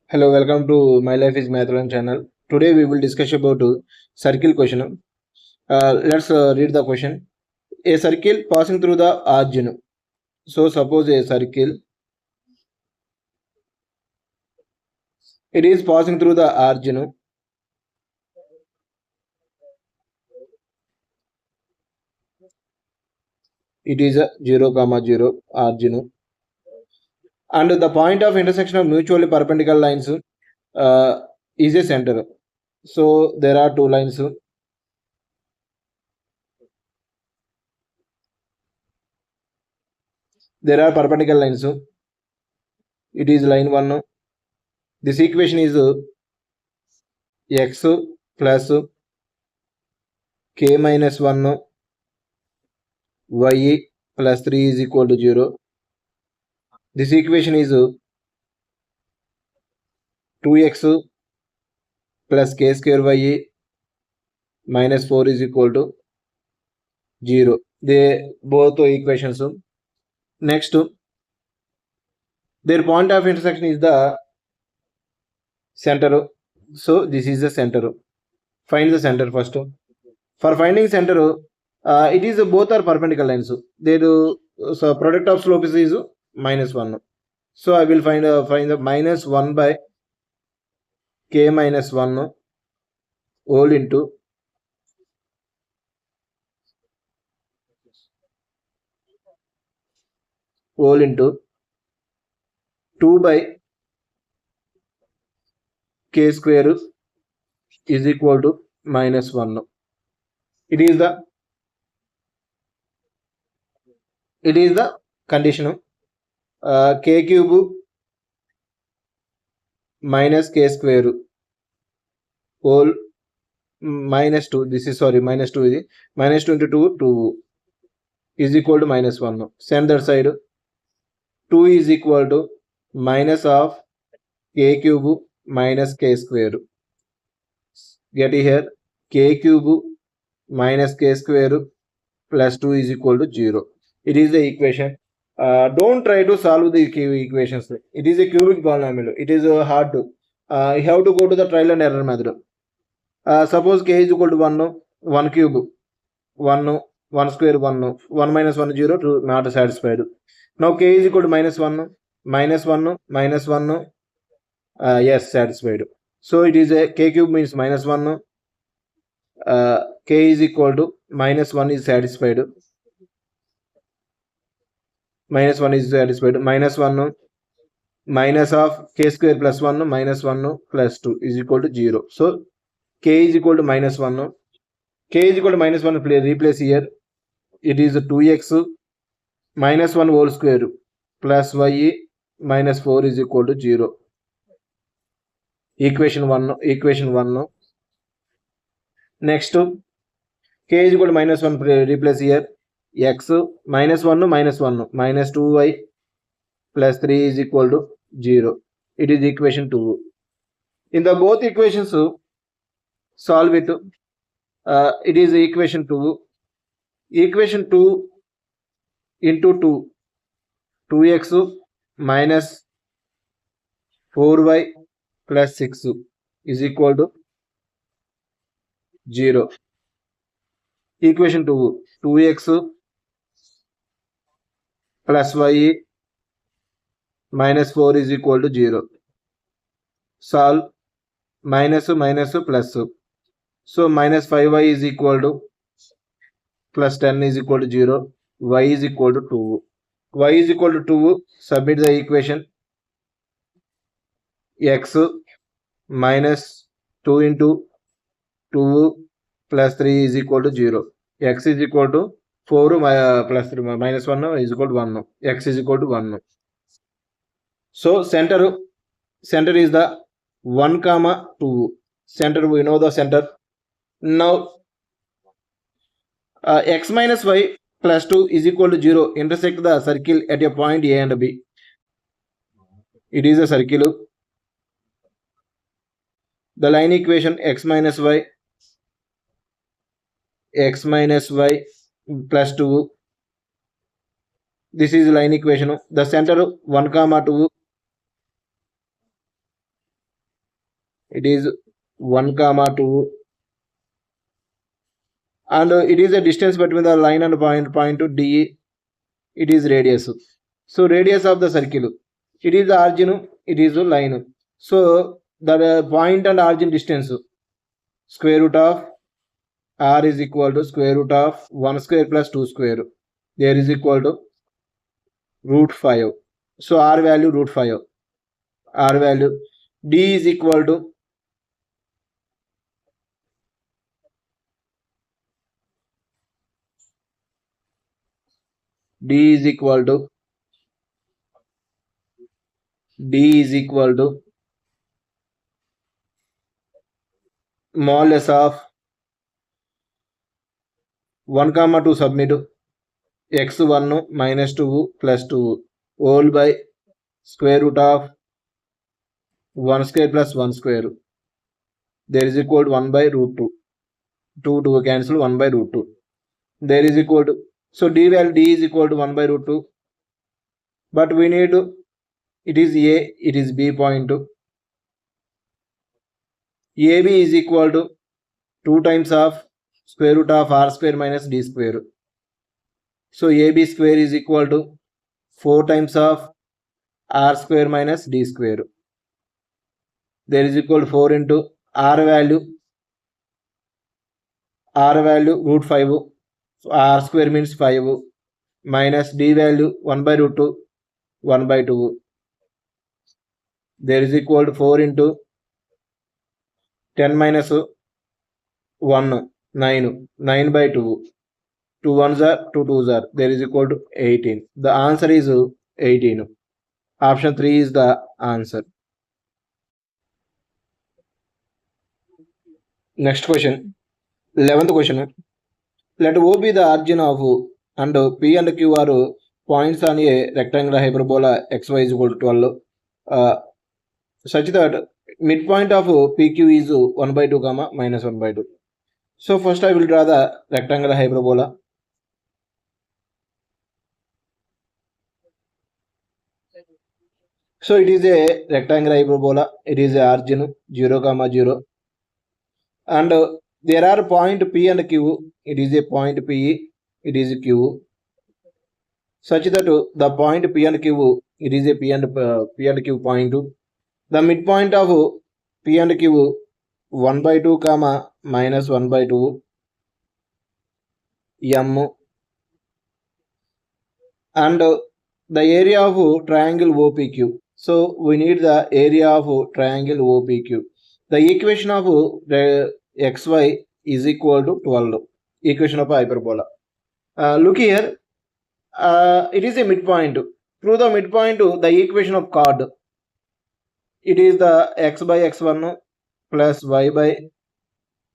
Hello, welcome to My Life is Mathalan channel. Today we will discuss about circle question. Let's read the question. A circle passing through the origin. So suppose a circle, it is passing through the origin. It is a 0, 0 origin. And the point of intersection of mutually perpendicular lines is a center. So there are two lines. There are perpendicular lines. It is line 1. This equation is x plus k minus 1 y plus 3 is equal to 0. This equation is 2x plus k square y minus 4 is equal to 0. They both equations. Next, their point of intersection is the center. So this is the center. Find the center first. For finding center, it is both are perpendicular lines. They do so product of slopes is minus 1. So I will find the minus 1 by k minus 1 whole into 2 by k square is equal to minus 1. It is the condition. K cube minus k square whole minus 2. This is minus 2 is minus 2 into 2 is equal to minus 1. Send that side. 2 is equal to minus of k cube minus k square. Get here, k cube minus k square plus 2 is equal to 0. It is the equation. Don't try to solve the equations. It is a cubic polynomial. It is hard to. You have to go to the trial and error method. Suppose k is equal to 1 cube, 1 square 1 minus 1 0, 2 not satisfied. Now k is equal to minus 1, minus 1, yes, satisfied. So it is a k cube means minus 1, k is equal to minus 1 is satisfied. Minus 1 is satisfied. Minus 1 minus of k square plus 1 minus 1 plus 2 is equal to 0. So k is equal to minus 1. K is equal to minus 1, replace here. It is 2x minus 1 whole square plus y minus 4 is equal to 0. Equation 1. Next, k is equal to minus 1, replace here. X minus 1 minus 1 minus 2y plus 3 is equal to 0. It is equation 2. In the both equations, solve it. It is equation 2. Equation 2 into 2. 2x minus 4y plus 6 is equal to 0. Equation 2. 2x plus y minus 4 is equal to 0. Solve. Minus plus. So minus 5y is equal to plus 10 is equal to 0. Y is equal to 2. Y is equal to 2. Submit the equation. X minus 2 into 2 plus 3 is equal to 0. X is equal to 4 plus 3 minus 1 is equal to 1. X is equal to 1. So center is the 1, 2. Center, we know the center. Now x minus y plus 2 is equal to 0. Intersect the circle at a point A and B. It is a circle. The line equation x minus y plus 2. This is line equation. The center 1, 2. it is 1 comma 2, and it is a distance between the line and point to D, it is radius. So radius of the circle, it is the origin, it is the line. So the point and origin distance, square root of r is equal to square root of 1 square plus 2 square, there is equal to root 5. So r value root 5, r value. D is equal to D is equal to modulus of 1 comma 2 submit x1 minus 2 plus 2 whole by square root of 1 square plus 1 square, there is equal to 1 by root 2. 2 cancel, 1 by root 2. There is equal to, so D value D is equal to 1 by root 2. But we need to, it is A, it is B point. AB is equal to 2 times of square root of r square minus d square. So AB square is equal to 4 times of r square minus d square. There is equal to 4 into r value root 5, r square means 5, minus d value 1 by root 2, 1 by 2. There is equal to 4 into 10 minus 1, 9, 9 by 2. 2 1s are 2 2s are, there is equal to 18. The answer is 18. Option 3 is the answer. Next question, 11th question. Let O be the origin of and P and Q are points on a rectangular hyperbola xy is equal to 12, such that midpoint of PQ is 1 by 2 comma minus 1 by 2. So first I will draw the rectangular hyperbola. So it is a rectangular hyperbola, it is a origin 0 comma 0, and there are point P and Q, it is a point P, it is Q, such that the point P and Q, it is a P and Q point. The midpoint of P and Q 1 by 2 comma minus 1 by 2 M, and the area of triangle OPQ. So we need the area of triangle OPQ. The equation of xy is equal to 12. Equation of hyperbola. Look here. It is a midpoint. Through the midpoint, the equation of chord, it is the x by x1 plus y by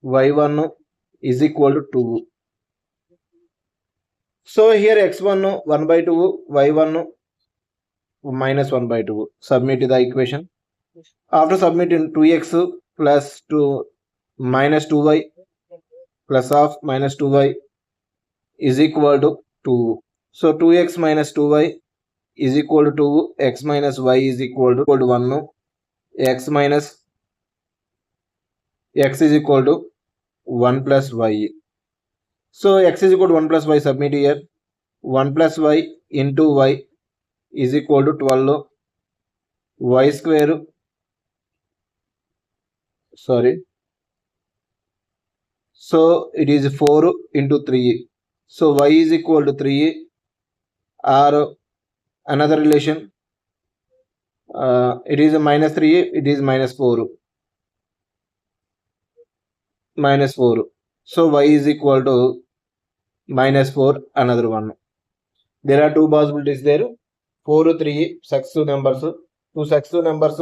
y1 is equal to 2. So here x1 1 by 2, y1 minus 1 by 2. Submit the equation. After submitting 2x plus 2 minus 2y plus of minus 2y is equal to 2. So 2x minus 2y is equal to 2, x minus y is equal to 1, x minus x is equal to 1 plus y. So x is equal to 1 plus y, submit here. 1 plus y into y is equal to 12 y square, sorry, so it is 4 into 3. So y is equal to 3, or another relation, it is a minus 3, it is minus 4. Minus 4. So y is equal to minus 4, another one. There are two possibilities there. 4, 3, successive numbers. Two successive numbers,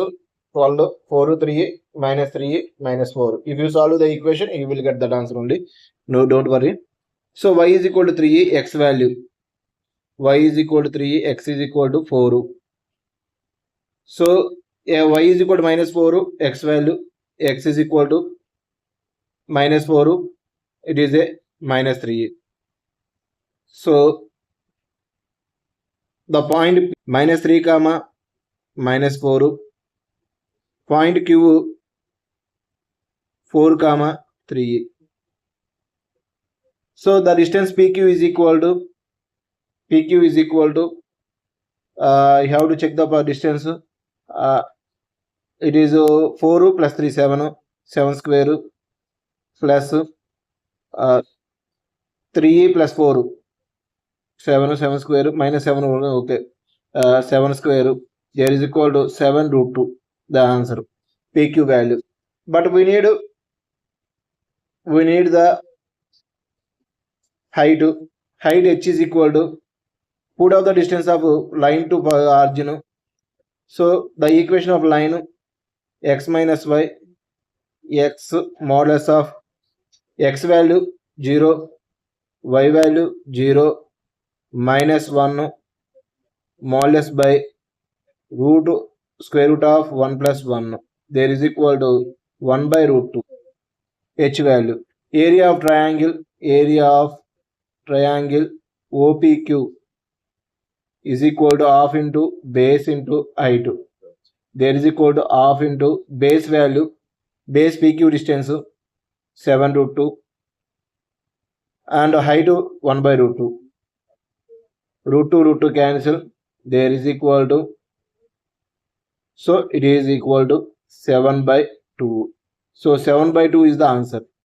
12, 4, 3, minus 3, minus 4. If you solve the equation, you will get that answer only. No, don't worry. So y is equal to 3, x value. Y is equal to 3, x is equal to 4. So y is equal to minus 4, x value, x is equal to minus 4, it is a minus 3. So the point minus 3 comma minus 4, point Q 4 comma 3. So the distance PQ is equal to you have to check the distance. It is 4 plus 3 7 square plus 3 plus 4 7 square minus 7 okay 7 square there is equal to 7 root 2 the answer PQ value. But we need the height h is equal to put out the distance of line to origin. So the equation of line x minus y x modulus of x value 0 y value 0 minus 1 modulus by square root of 1 plus 1 there is equal to 1 by root 2 h value. Area of triangle OPQ is equal to half into base into height. There is equal to half into base value, base PQ distance 7 root 2 and height 1 by root 2. Root 2 cancel. There is equal to, so it is equal to 7 by 2. So 7 by 2 is the answer.